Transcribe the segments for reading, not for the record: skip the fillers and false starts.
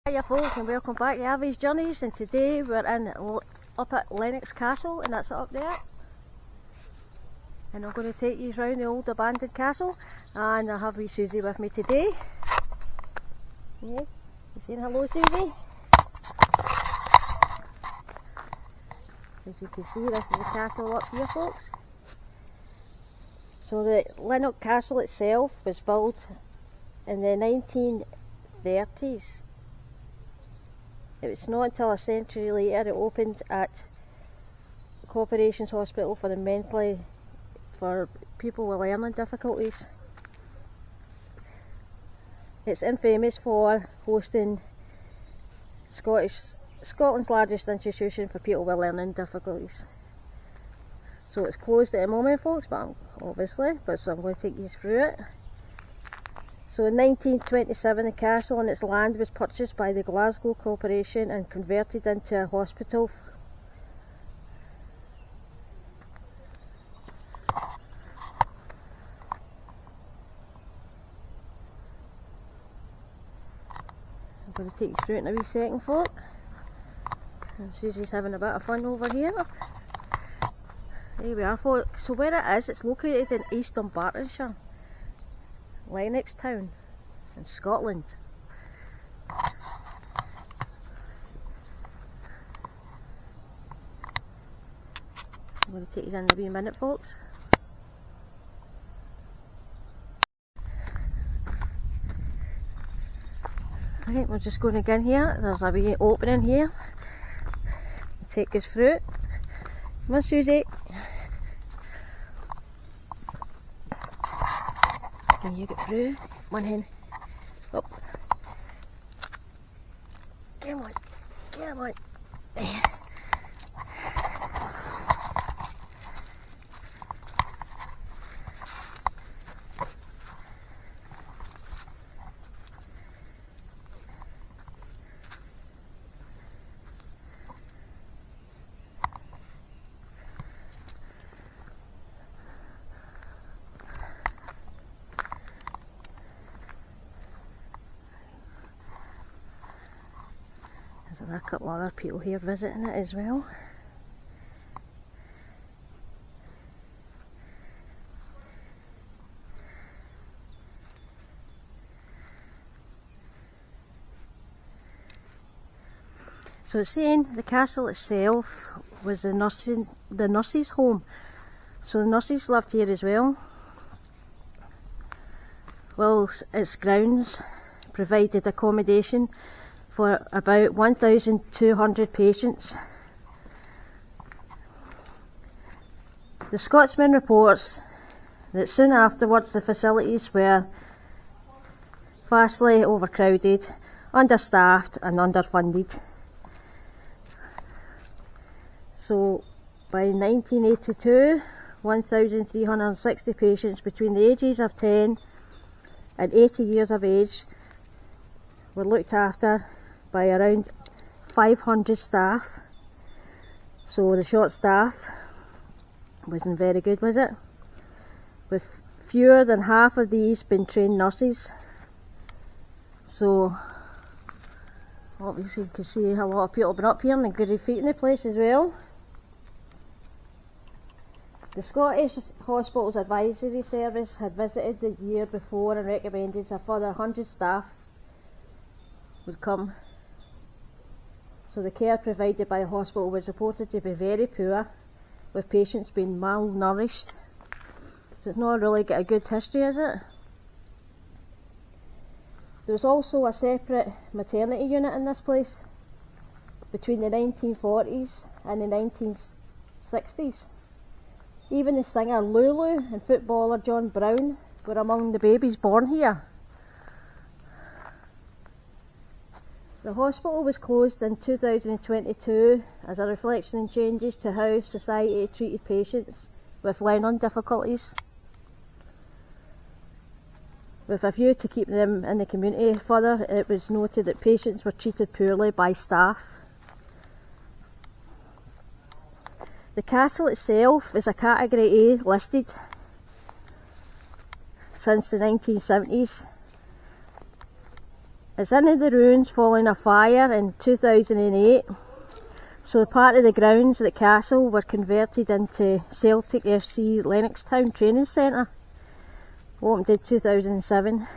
Hiya folks, and welcome back to Avi's Journeys, and today we're up at Lennox Castle, and that's up there, and I'm going to take you around the old abandoned castle, and I have wee Susie with me today. Yeah, you saying hello, Susie? As you can see, this is the castle up here, folks. So the Lennox Castle itself was built in the 1930s. It was not until a century later it opened at Corporations Hospital for people with learning difficulties. It's infamous for hosting Scotland's largest institution for people with learning difficulties. So it's closed at the moment, folks, so I'm going to take you through it. So in 1927 the castle and its land was purchased by the Glasgow Corporation and converted into a hospital. I'm going to take you through it in a wee second, folk. And Susie's having a bit of fun over here. There we are, folks. So where it is, it's located in East Dunbartonshire, LENNOXTOWN in Scotland. I'm going to take you in a wee minute, folks. Right, we're just going to get in here. There's a wee opening here. Take us through it. Come on, Susie. Can you get through? Come on, hen. Up. Come on. Come on. There. There's a couple other people here visiting it as well. So it's saying the castle itself was the nurses' home. So the nurses lived here as well. Well, its grounds provided accommodation for about 1,200 patients. The Scotsman reports that soon afterwards the facilities were vastly overcrowded, understaffed and underfunded. So by 1982, 1,360 patients between the ages of 10 and 80 years of age were looked after by around 500 staff. So the short staff wasn't very good, was it? With fewer than half of these being trained nurses. So obviously you can see a lot of people have been up here and they're good feet in the place as well. The Scottish Hospitals Advisory Service had visited the year before and recommended a further 100 staff would come. So the care provided by the hospital was reported to be very poor, with patients being malnourished. So it's not really got a good history, is it? There was also a separate maternity unit in this place between the 1940s and the 1960s. Even the singer Lulu and footballer John Brown were among the babies born here. The hospital was closed in 2022 as a reflection on changes to how society treated patients with learning difficulties, with a view to keep them in the community. Further, it was noted that patients were treated poorly by staff. The castle itself is a Category A listed since the 1970s. It's into the ruins following a fire in 2008. So the part of the grounds at the castle were converted into Celtic FC Lennoxtown training centre. Opened in 2007.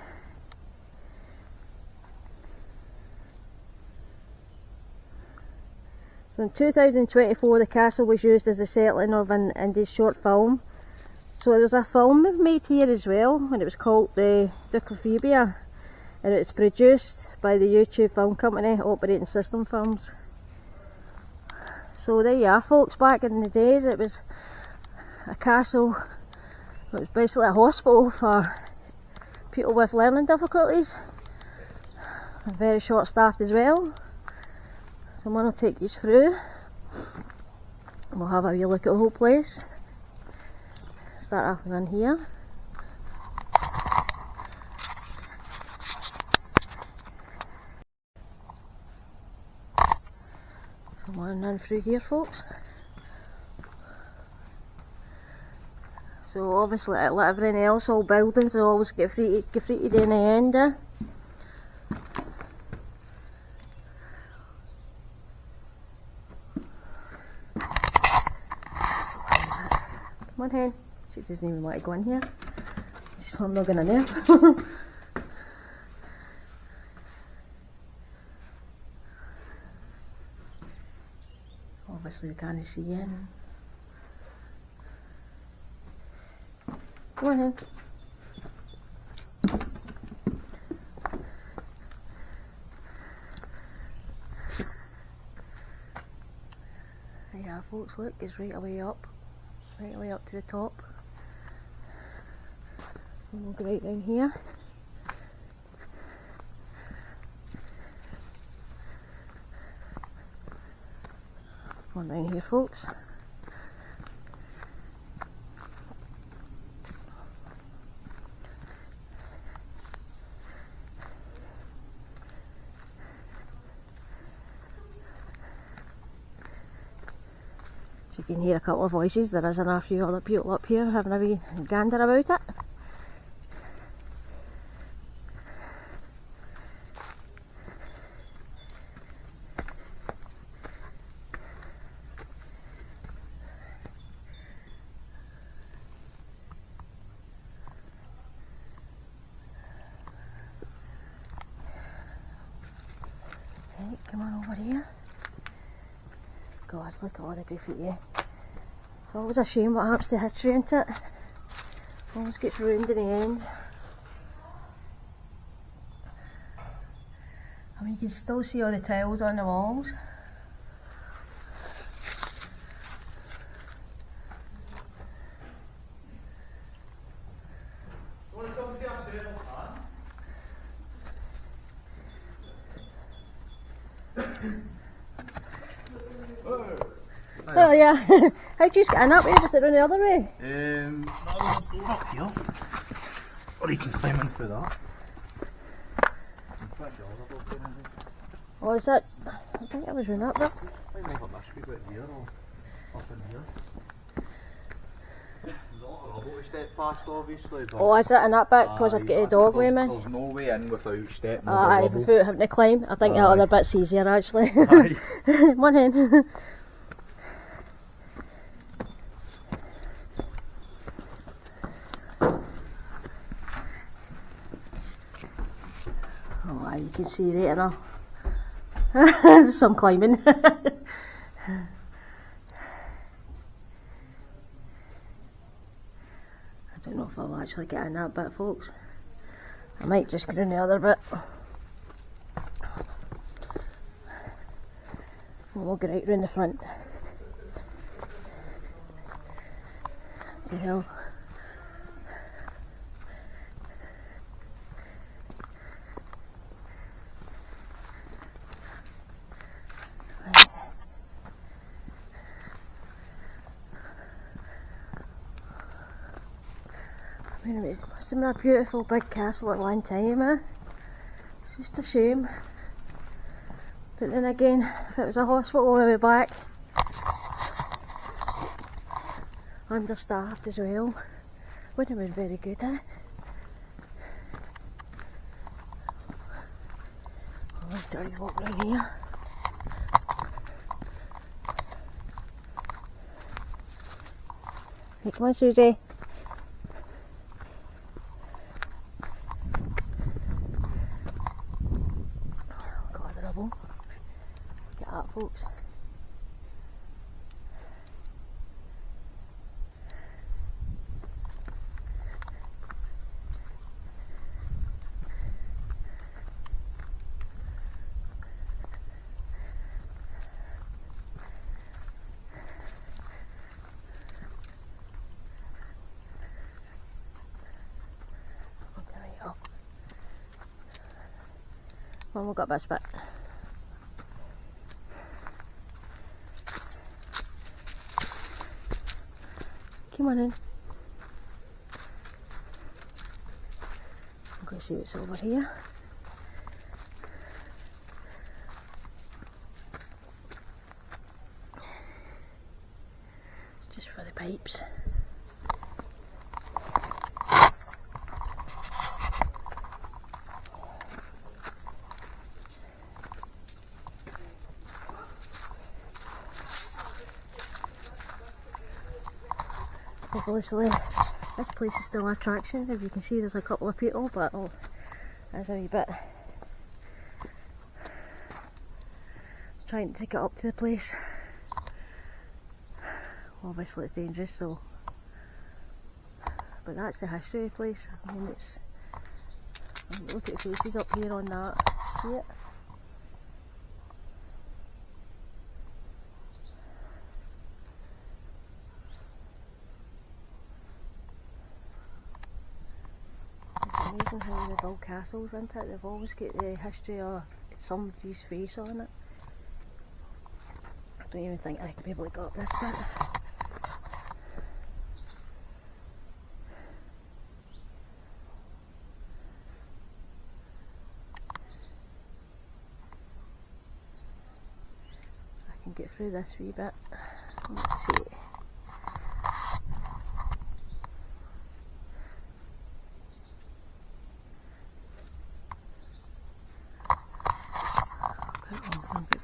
So in 2024 the castle was used as a setting of an indie short film. So there was a film made here as well, and it was called The Duke of Febia, and it's produced by the YouTube film company Operating System Films. So there you are folks, back in the days it was a castle, it was basically a hospital for people with learning difficulties, and very short staffed as well. So I'm going to take you through, and we'll have a wee look at the whole place. Start off in here. So I'm running in through here folks. So obviously like everything else, all buildings they always get graffitied in the end. Come on hen, she doesn't even want to go in here. She's I'm not going in there. Obviously we can't see in. Come on hen. There you are folks, look, it's right away up. Right away up to the top. And we'll go right down here. Come on down here folks. So you can hear a couple of voices, there isn't a few other people up here having a wee gander about it. Okay, come on over here. God, look at all the graffiti. It's always a shame what happens to history, isn't it? Always gets ruined in the end. I mean, you can still see all the tiles on the walls. Oh yeah. How'd you get in that way? Was it round the other way? No, we'll go up here. Or you can climb in through that. Oh, is that? I think it was round up there. Climb over this wee bit here or up in here. There's a lot of rubble to step past obviously. But Oh, is it in that bit? Because I've got a dog with me. There's no way in without stepping over Aye, rubble. without having to climb. I think that other bit's easier actually. Aye. Come on in. Oh, aye, you can see right enough. There's some climbing. I don't know if I'll actually get in that bit, folks. I might just go in the other bit. We'll go right round the front. What the hell? I mean, it must have been a beautiful big castle at one time, eh? It's just a shame. But then again, if it was a hospital way back, understaffed as well, wouldn't have been very good, eh? walk round here. Hey, come on, Susie. God, the rubble. Look at that, folks. Well, we've got this bit. Come on in. I'm going to see what's over here. Just for the pipes. Obviously, this place is still an attraction. If you can see, there's a couple of people, but there's a wee bit trying to get up to the place. Obviously, it's dangerous, so. But that's the history of the place. I mean, it's. Look at the faces up here on that. See it? It's amazing how they build castles, isn't it? They've always got the history of somebody's face on it. I don't even think I could be able to go up this bit. I can get through this wee bit. Let's see.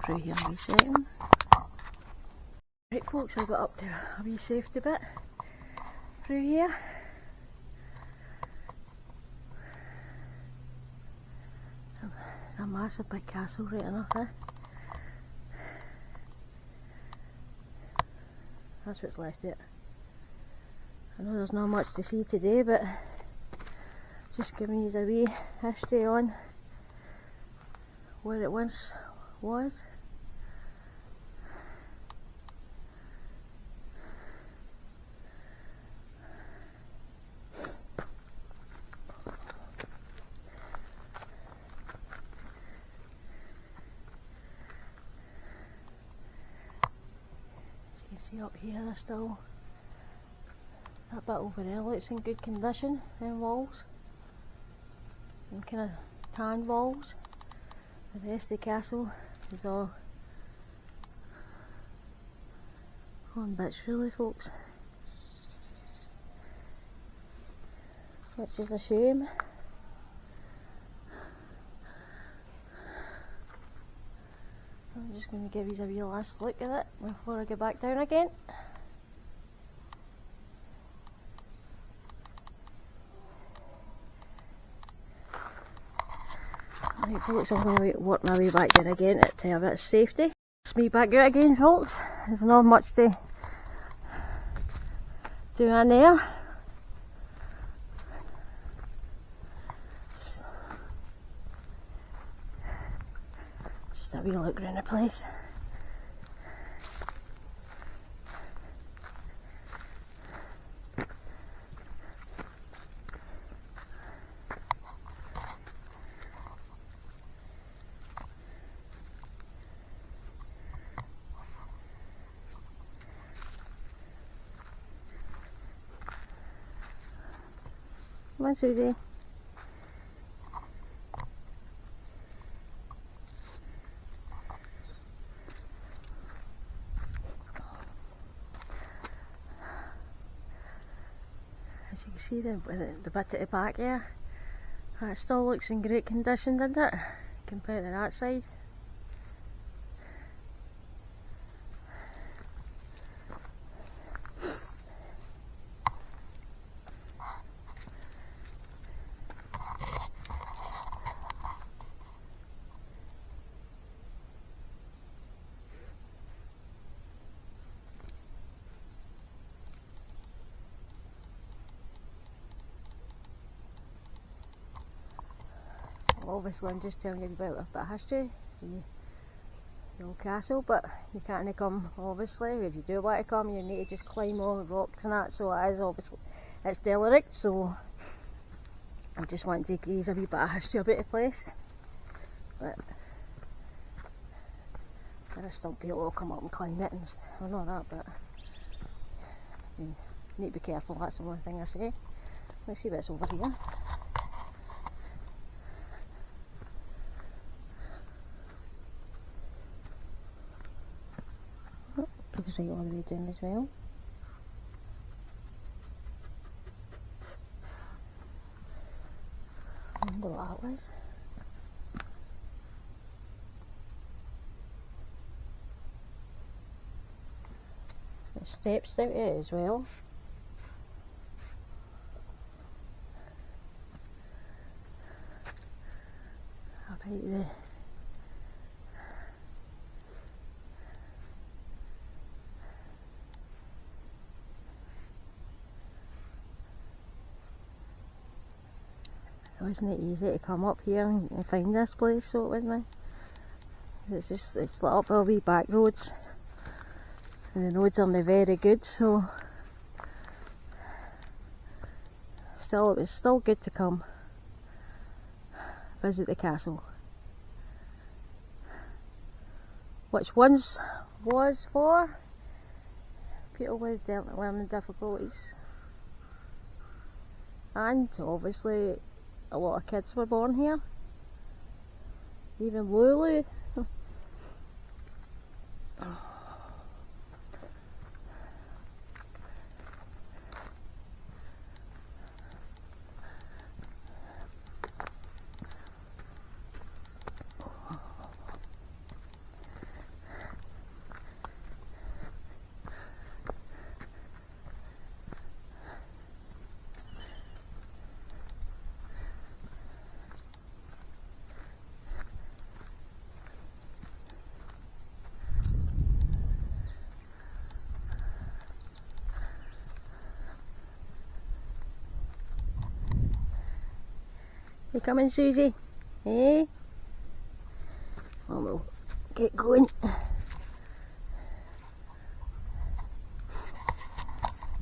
Through here in a wee second. Right folks, I got up to a wee safety bit through here. It's a massive big castle right enough, eh? That's what's left of it. I know there's not much to see today, but just giving you a wee history on where it once was. See up here, there's still that bit over there looks in good condition, them walls and kind of tan walls. The rest of the castle is all on bits really folks, which is a shame. I'm just going to give you a real last look at it before I go back down again. Right folks, I'm going to work my way back down again to a bit of safety. It's me back out again folks. There's not much to do in there. Just a wee look around the place. Come on, Susie. As you can see, the bit at the back there, that still looks in great condition, doesn't it? Compared to that side. obviously I'm just telling you about a bit of history, the old castle, but you can't come, obviously. If you do want to come, you need to just climb all the rocks and that, so it is obviously, it's derelict, so I just wanted to give you a wee bit of history about the place. But there are still people who will come up and climb it, and well, not that, but you need to be careful, that's the only thing I say. Let's see what's over here. Oh, goes right all the way down as well. I wonder what that was. There's steps out it as well. About the wasn't it easy to come up here and find this place, so it wasn't it? It's lit up all wee back roads, and the roads aren't very good, so still it was still good to come visit the castle, which once was for people with learning difficulties, and obviously a lot of kids were born here, even Lulu. You coming, Susie? Hey? Oh, we'll get going.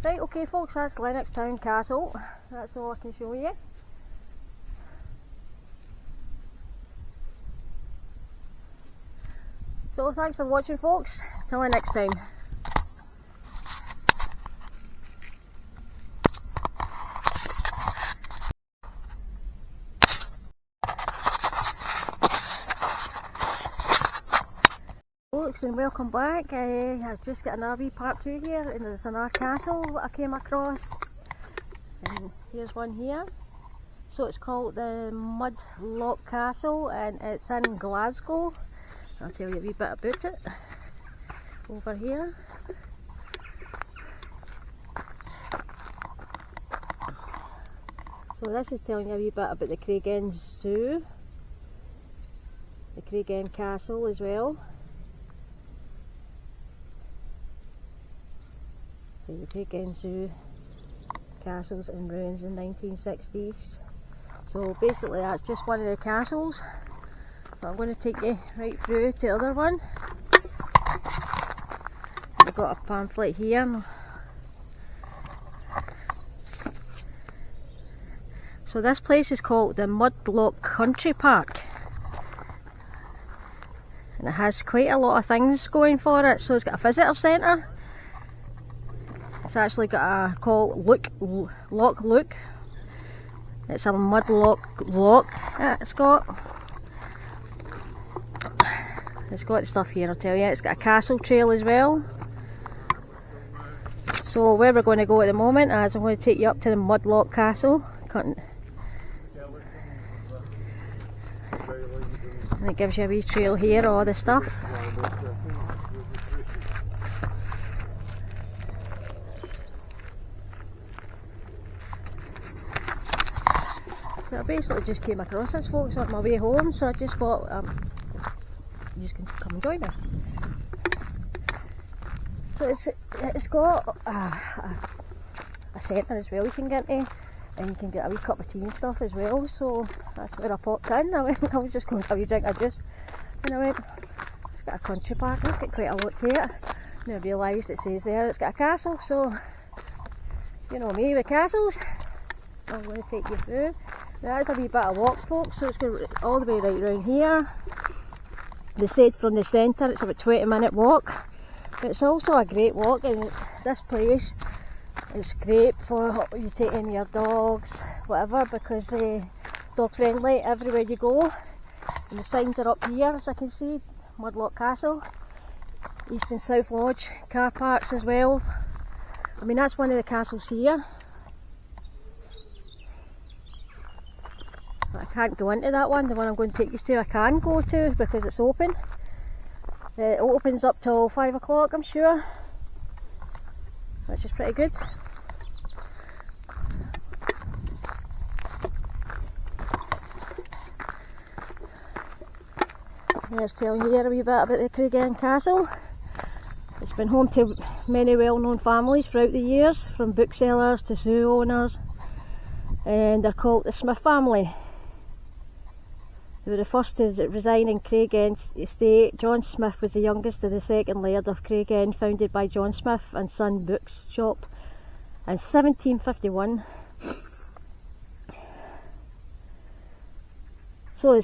Right, okay folks, that's LENNOXTOWN Castle. That's all I can show you. So thanks for watching folks, till the next time. Folks, and welcome back. I've just got another wee part 2 here, and there's another castle that I came across, and here's one here. So it's called the Mugdock Castle, and it's in Glasgow. I'll tell you a wee bit about it over here. So this is telling you a wee bit about the Craigend Zoo, the Craigend Castle as well. So the Craigend Zoo, castles in ruins in the 1960s. So basically that's just one of the castles, but I'm going to take you right through to the other one. I've got a pamphlet here. So this place is called the Mugdock Country Park, and it has quite a lot of things going for it. So it's got a visitor centre. It's actually got a lock look. It's a mudlock lock it's got. It's got stuff here, I'll tell you. It's got a castle trail as well. So where we're going to go at the moment is I'm going to take you up to the Mugdock Castle. And it gives you a wee trail here, all the stuff. So I basically just came across this folks on my way home, so I just thought you just can come and join me. So it's got a centre as well you can get to. and you can get a wee cup of tea and stuff as well, so that's where I popped in. I went, I was just going to have a wee drink of juice, and I went, it's got a country park, it's got quite a lot to it. And I realised it says there it's got a castle, so you know me with castles, I'm going to take you through. Now that's a wee bit of walk, folks, so it's going all the way right round here. They said from the centre it's about 20-minute walk, but it's also a great walk, and this place is great for you taking your dogs, whatever, because dog friendly everywhere you go. And the signs are up here, as I can see. Mugdock Castle, East and South Lodge, car parks as well. I mean, that's one of the castles here. But I can't go into that one. The one I'm going to take you to I can go to because it's open. It opens up till 5 o'clock, I'm sure. Which is pretty good. Let's tell you here a wee bit about the Craigend Castle. It's been home to many well-known families throughout the years, from booksellers to zoo owners, and they're called the Smith family. They were the first to reside in Craigend estate. John Smith was the youngest of the second laird of Craigend, founded by John Smith and Son Bookshop in 1751. So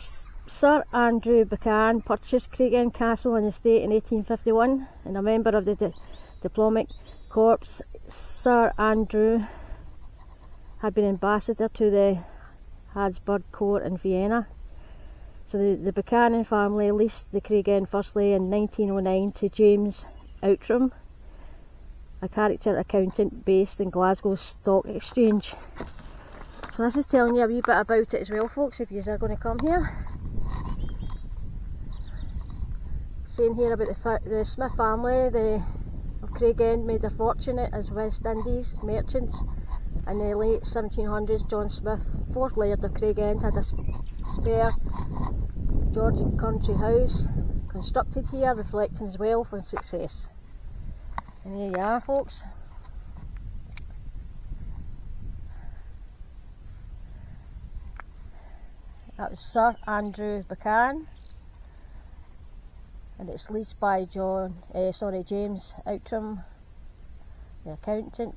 Sir Andrew Buchan purchased Craigend Castle and estate in 1851, and a member of the diplomatic corps, Sir Andrew had been ambassador to the Habsburg court in Vienna. So the Buchanan family leased the Craigend firstly in 1909 to James Outram, a chartered accountant based in Glasgow Stock Exchange. So this is telling you a wee bit about it as well, folks, if you are going to come here. Saying here about the Smith family of Craigend made their fortune as West Indies merchants. In the late 1700s, John Smith, 4th laird of Craigend, had a spare Georgian country house constructed here, reflecting his wealth and success. And here you are, folks. That was Sir Andrew Buchan, and it's leased by James Outram, the accountant,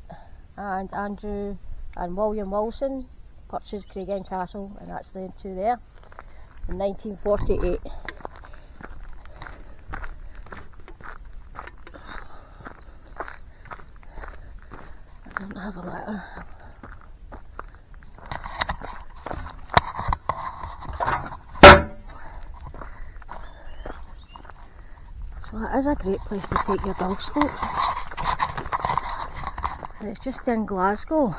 and Andrew and William Wilson purchased Craigend Castle, and that's the two there, in 1948. I don't have a letter. So it is a great place to take your dogs, folks. And it's just in Glasgow.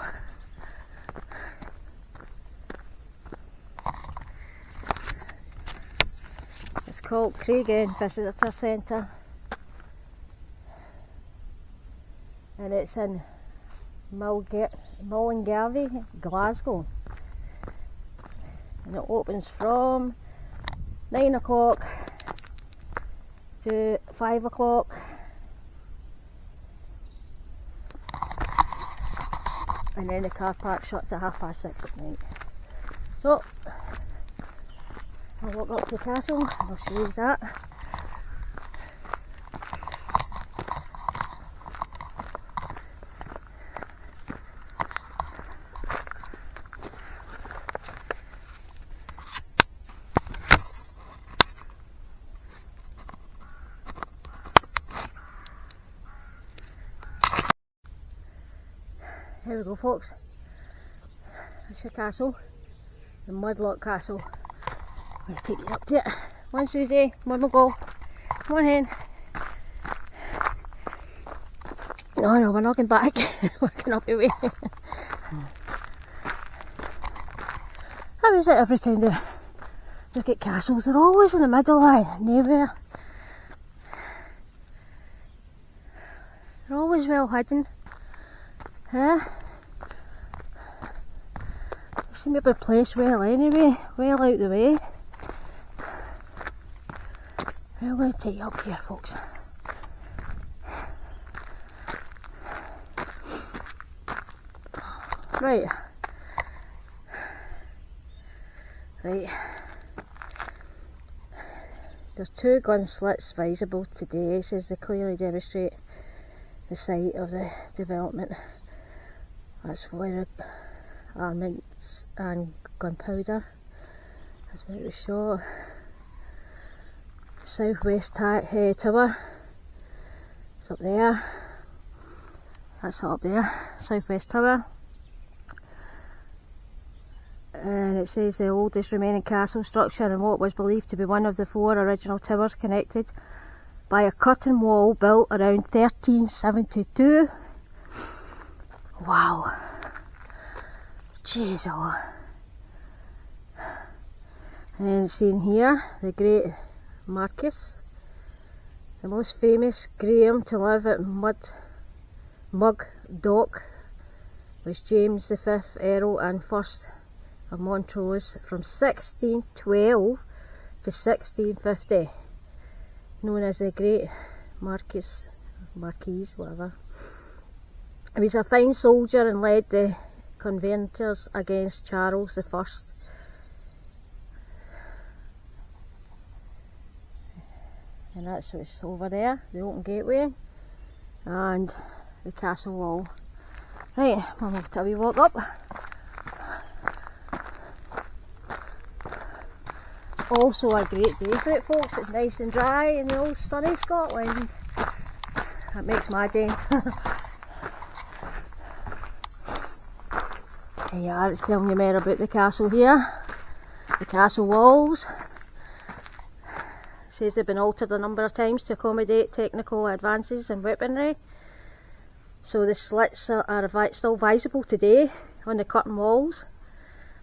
It's called Craigend Visitor Centre, and it's in Milngaivie, Glasgow, and it opens from 9 o'clock to 5 o'clock, and then the car park shuts at 6:30 at night. So I'll walk up to the castle and I'll show you that. Here we go, folks. That's your castle, the Mugdock Castle. I'm going to take you up to it. Come on, Susie, come on, we'll go. Come on, hen. No, we're not going back. We're going up the way. How is it every time they look at castles? They're always in the middle line, nowhere. They're always well hidden. Huh? They seem to be placed well anyway, well out the way. I'm going to take you up here, folks. Right, Right, there's 2 gun slits visible today, says they clearly demonstrate the site of the development. That's where armaments and gunpowder, that's where it was shot. Southwest tower, it's up there, that's up there, southwest tower. And it says the oldest remaining castle structure in what was believed to be one of the 4 original towers, connected by a curtain wall built around 1372. Wow. Jeez, oh. And then seen here, the great Marquis, the most famous Graham to live at Mugdock was James V, Earl and 1st of Montrose from 1612 to 1650, known as the Great Marquis, whatever. He was a fine soldier and led the Covenanters against Charles I. And that's what's over there, the open gateway and the castle wall. Right, we'll take a wee walk up. It's also a great day for it, folks. It's nice and dry in the old sunny Scotland. That makes my day. Yeah, it's telling you more about the castle here. The castle walls. It says they've been altered a number of times to accommodate technical advances in weaponry. So the slits are still visible today on the curtain walls.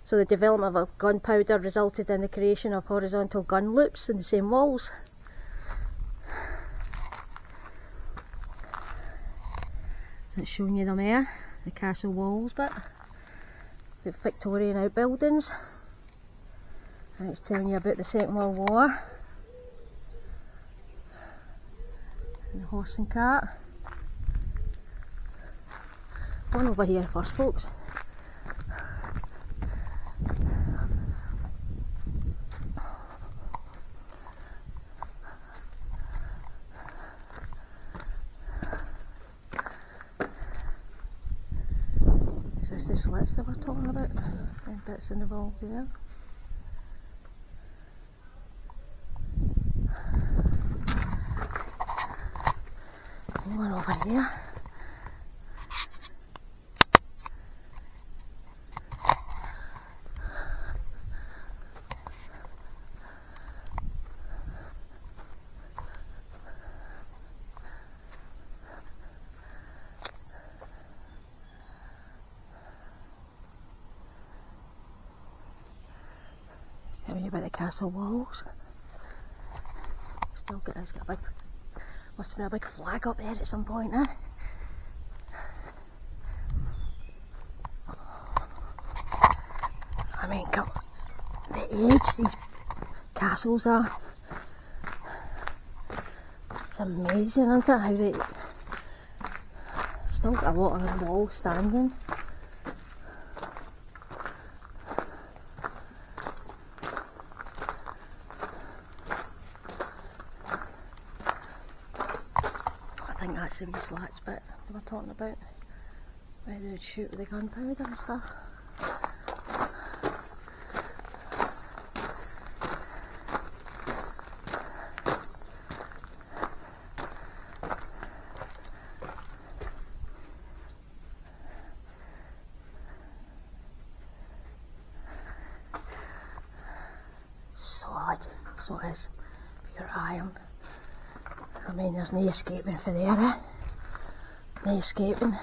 So the development of gunpowder resulted in the creation of horizontal gun loops in the same walls. So it's showing you them there, the castle walls bit, the Victorian outbuildings, and it's telling you about the Second World War, and the horse and cart. Going over here first, folks. Is this the slits that we're talking about? And bits involved there. One over here. Tell you about the castle walls. Still got, it's got a big, must have been a big flag up there at some point, eh? I mean, come, the age these castles are, it's amazing, isn't it? How they still got a lot of the walls standing. I think that's the wee slats bit they were talking about, where they would shoot with the gunpowder and stuff. Solid, so it is, pure iron. I mean, there's no escaping for there, eh? No escaping.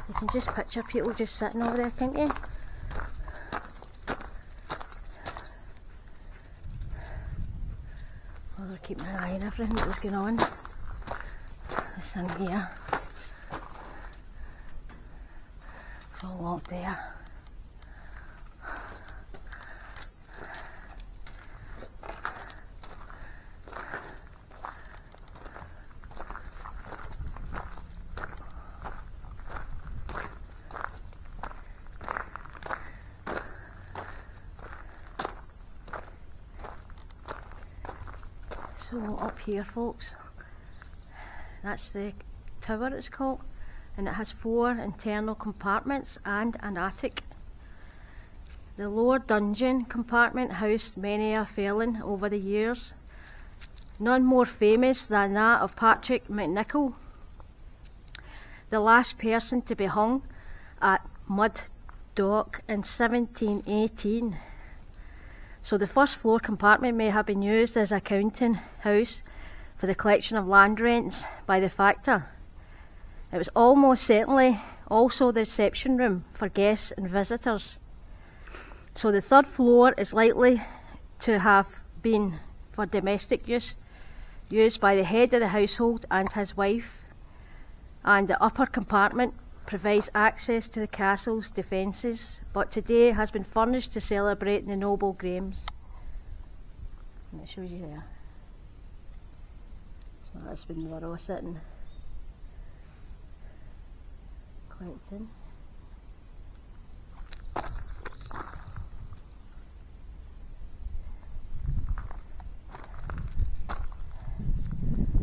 You can just picture people just sitting over there, can't you? Well, they're keeping an eye on everything that was going on. This in here. It's all locked there. So up here, folks, that's the tower it's called, and it has 4 internal compartments and an attic. The lower dungeon compartment housed many a felon over the years, none more famous than that of Patrick McNichol, the last person to be hung at Mugdock in 1718. So the first floor compartment may have been used as a counting house for the collection of land rents by the factor. It was almost certainly also the reception room for guests and visitors. So the third floor is likely to have been for domestic use, used by the head of the household and his wife, and the upper compartment provides access to the castle's defences, but today has been furnished to celebrate the noble games. And it shows you there. So that's been where I was sitting, collecting.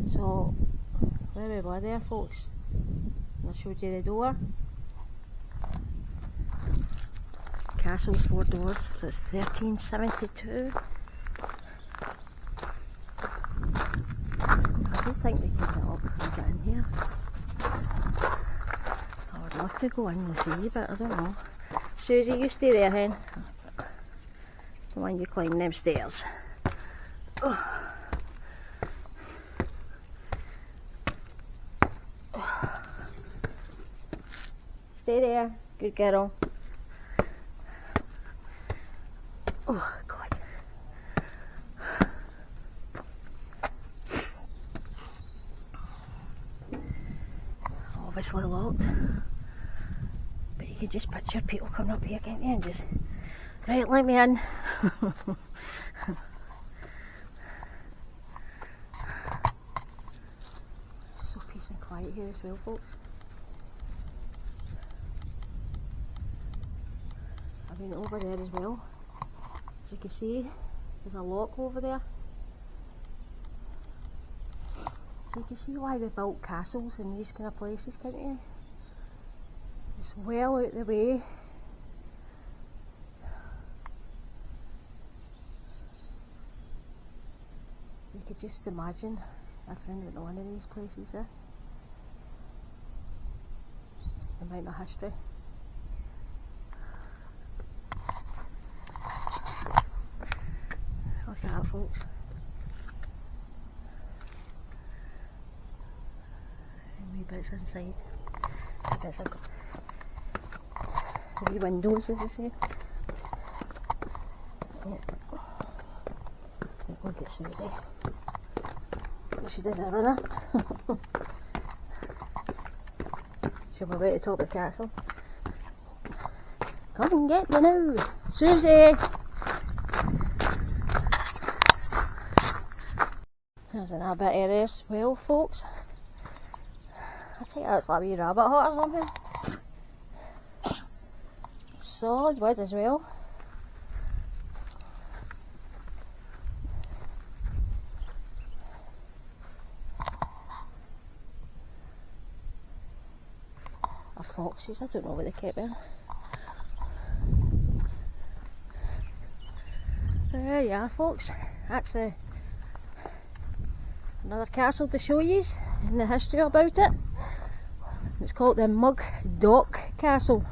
So where we were there, folks, and I showed you the door. Castle's 4 doors, so it's 1372. I don't think we can get up and get in here. I would love to go in and see, but I don't know. Susie, you stay there, hen. When you climb them stairs. Oh. Stay there, good girl. Oh God. Obviously locked, but you can just picture people coming up here, can't you, and just, right, let me in. So peace and quiet here as well, folks. I've been over there as well. As you can see, there's a lock over there. So you can see why they built castles in these kind of places, can't you? It's well out the way. You could just imagine everything went on in these places there. The amount of history. Look at that, folks. And wee bits inside. Wee bits of wee windows, as I say. Yeah. Look at Susie. She does everything. She'll be right at the top of the castle. Come and get me now, Susie! There's an bit of this. Well, folks, I think that's like a wee rabbit hut or something. Solid wood as well. Or foxes, I don't know what they kept there. There you are, folks. That's another castle to show you and the history about it. It's called the Mugdock Castle.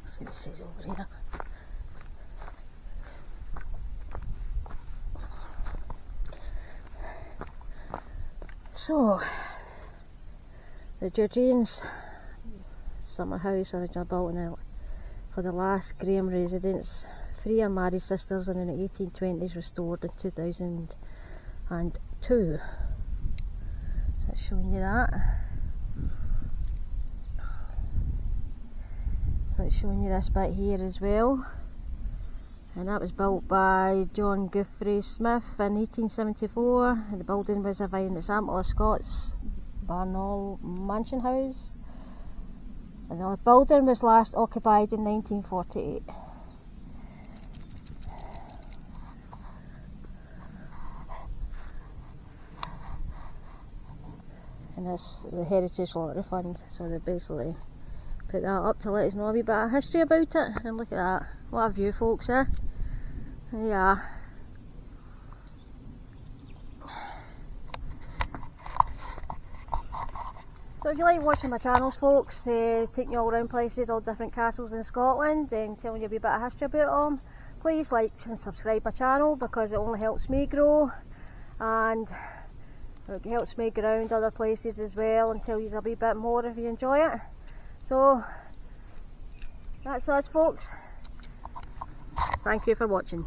See what it says over here. So, the Georgians summer house originally built in for the last Graham residents. 3 unmarried sisters, and in the 1820s restored in 2002. So it's showing you that. So it's showing you this bit here as well. And that was built by John Guthrie Smith in 1874. And the building was a fine example of Scots baronial mansion house. And the building was last occupied in 1948. And that's the Heritage Lottery Fund, so they basically put that up to let us know a wee bit of history about it. And look at that, what a view folks, eh? There you are. So if you like watching my channels folks, taking you all around places, all different castles in Scotland and telling you a wee bit of history about them, please like and subscribe my channel because it only helps me grow and it helps me go around other places as well and tell you a wee bit more if you enjoy it. So that's us folks. Thank you for watching.